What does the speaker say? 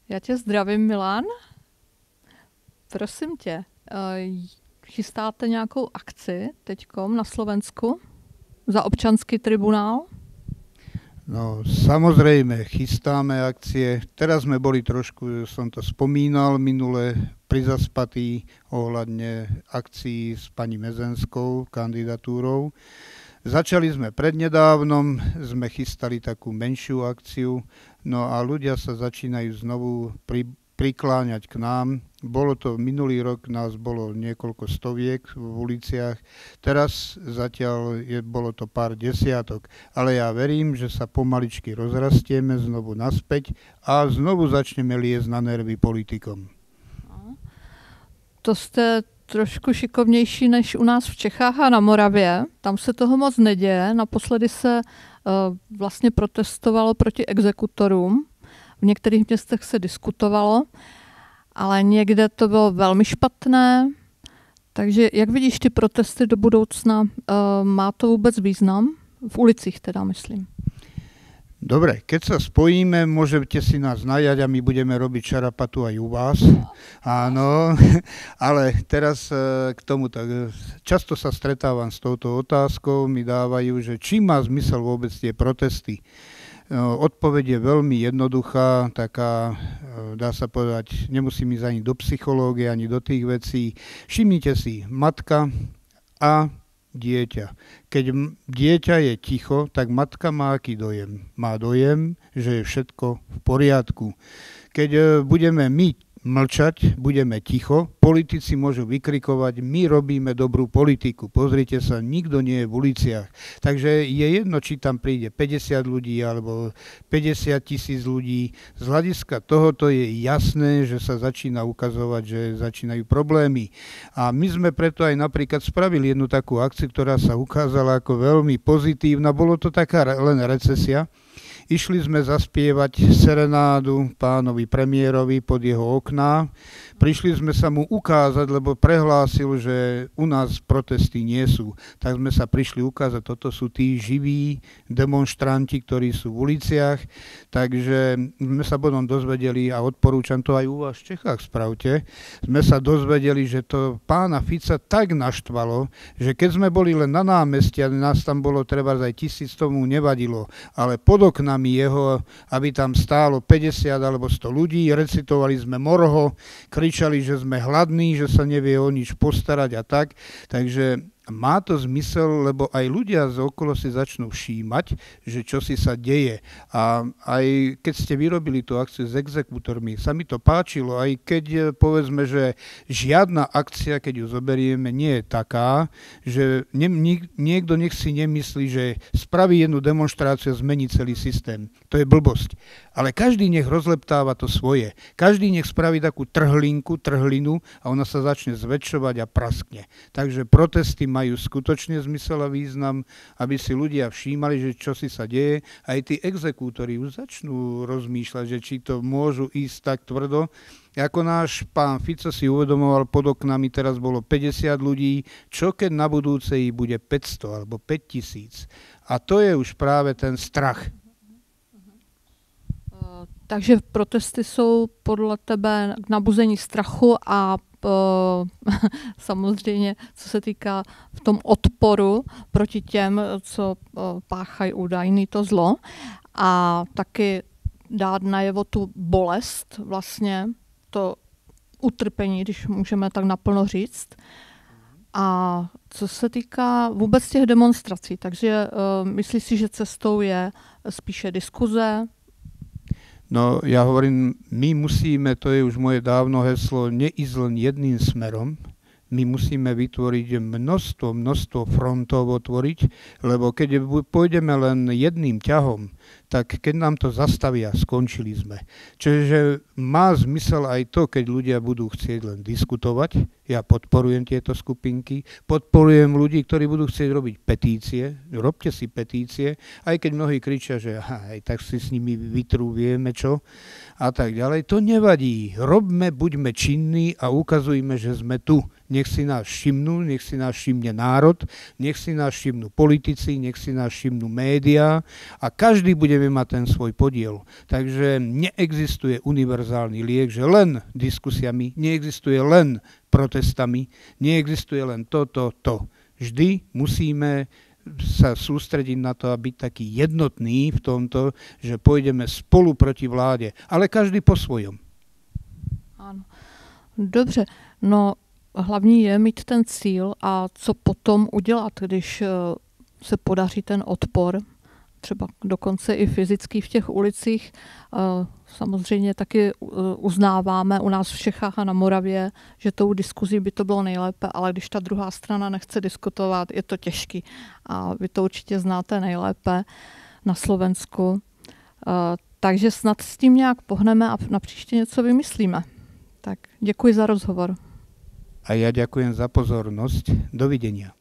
Já tě zdravím, Milan. Prosím tě, chystáte nějakou akci teďkom na Slovensku za občanský tribunál? No, samozrejme, chystáme akcie. Teraz sme boli trošku, som to spomínal minule, prizaspatí ohľadne akcií s pani Mezenskou kandidatúrou. Začali sme prednedávnom, sme chystali takú menšiu akciu, no a ľudia sa začínajú znovu prikláňať k nám. Bolo to minulý rok, nás bolo niekoľko stoviek v uliciach, teraz zatiaľ bolo to pár desiatok, ale ja verím, že sa pomaličky rozrastieme znovu naspäť a znovu začneme liesť na nervy politikom. To jste trošku šikovnější než u nás v Čechách a na Moravě. Tam se toho moc neděje. Naposledy se vlastně protestovalo proti exekutorům. V některých městech se diskutovalo, ale někde to bylo velmi špatné. Takže jak vidíš ty protesty do budoucna? Má to vůbec význam? V ulicích teda, myslím. Dobre, keď sa spojíme, môžete si nás najať a my budeme robiť šarapatu aj u vás. Áno, ale teraz k tomu tak často sa stretávam s touto otázkou, mi dávajú, že či má zmysel vôbec tie protesty. Odpoveď je veľmi jednoduchá, taká, dá sa povedať, nemusím ísť ani do psychológie, ani do tých vecí. Všimnite si, matka a dieťa. Keď dieťa je ticho, tak matka má aký dojem? Má dojem, že je všetko v poriadku. Keď budeme my mlčať, budeme ticho, politici môžu vykrikovať, my robíme dobrú politiku, pozrite sa, nikto nie je v uliciach. Takže je jedno, či tam príde 50 ľudí alebo 50 000 ľudí. Z hľadiska tohoto je jasné, že sa začína ukazovať, že začínajú problémy. A my sme preto aj napríklad spravili jednu takú akciu, ktorá sa ukázala ako veľmi pozitívna. Bolo to taká len recesia. Išli sme zaspievať serenádu pánovi premiérovi pod jeho okná. Prišli sme sa mu ukázať, lebo prehlásil, že u nás protesty nie sú. Tak sme sa prišli ukázať, toto sú tí živí demonštranti, ktorí sú v uliciach. Takže sme sa potom dozvedeli, a odporúčam to aj u vás v Čechách spravte, sme sa dozvedeli, že to pána Fica tak naštvalo, že keď sme boli len na námestí, a nás tam bolo treba aj 1000, tomu nevadilo, ale pod oknami jeho, aby tam stálo 50 alebo 100 ľudí, recitovali sme morho, kričali, že sme hladní, že sa nevie o nič postarať a tak. Takže má to zmysel, lebo aj ľudia z okolo si začnú všímať, že čo si sa deje. A aj keď ste vyrobili tú akciu s exekútormi, sa mi to páčilo, aj keď povedzme, že žiadna akcia, keď ju zoberieme, nie je taká, že niekto nech si nemyslí, že spraví jednu demonštráciu a zmení celý systém. To je blbosť. Ale každý nech rozleptáva to svoje. Každý nech spraví takú trhlinu a ona sa začne zväčšovať a praskne. Takže protesty majú skutočne zmysel a význam, aby si ľudia všímali, že čo si sa deje. Aj tí exekútori už začnú rozmýšľať, že či to môžu ísť tak tvrdo. Ako náš pán Fico si uvedomoval, pod oknami teraz bolo 50 ľudí, čo keď na budúce ich bude 500 alebo 5000. A to je už práve ten strach. Takže protesty jsou podle tebe k nabuzení strachu a samozřejmě, co se týká v tom odporu proti těm, co páchají údajný to zlo, a taky dát najevo tu bolest, vlastně to utrpení, když můžeme tak naplno říct. A co se týká vůbec těch demonstrací, takže myslíš si, že cestou je spíše diskuze? No ja hovorím, my musíme, to je už moje dávno heslo, neísť len jedným smerom. My musíme vytvoriť množstvo frontov otvoriť, lebo keď pôjdeme len jedným ťahom, tak keď nám to zastavia, skončili sme. Čiže má zmysel aj to, keď ľudia budú chcieť len diskutovať. Ja podporujem tieto skupinky, podporujem ľudí, ktorí budú chcieť robiť petície. Robte si petície, aj keď mnohí kričia, že aj tak si s nimi vytrú, vieme čo a tak ďalej. To nevadí. Robme, buďme činní a ukazujme, že sme tu. Nech si nás všimnú, nech si nás všimne národ, nech si nás všimnú politici, nech si nás všimnú médiá a každý budeme mať ten svoj podiel. Takže neexistuje univerzálny liek, že len diskusiami, neexistuje len protestami, neexistuje len to. Vždy musíme sa sústrediť na to a byť taký jednotný v tomto, že pôjdeme spolu proti vláde, ale každý po svojom. Ano. Dobře, no hlavní je mít ten cíl a co potom udělat, když se podaří ten odpor, třeba dokonce i fyzický v těch ulicích. Samozřejmě taky uznáváme u nás v Čechách a na Moravě, že tou diskuzí by to bylo nejlépe, ale když ta druhá strana nechce diskutovat, je to těžký. A vy to určitě znáte nejlépe na Slovensku. Takže snad s tím nějak pohneme a na příště něco vymyslíme. Tak děkuji za rozhovor. A ja ďakujem za pozornosť. Dovidenia.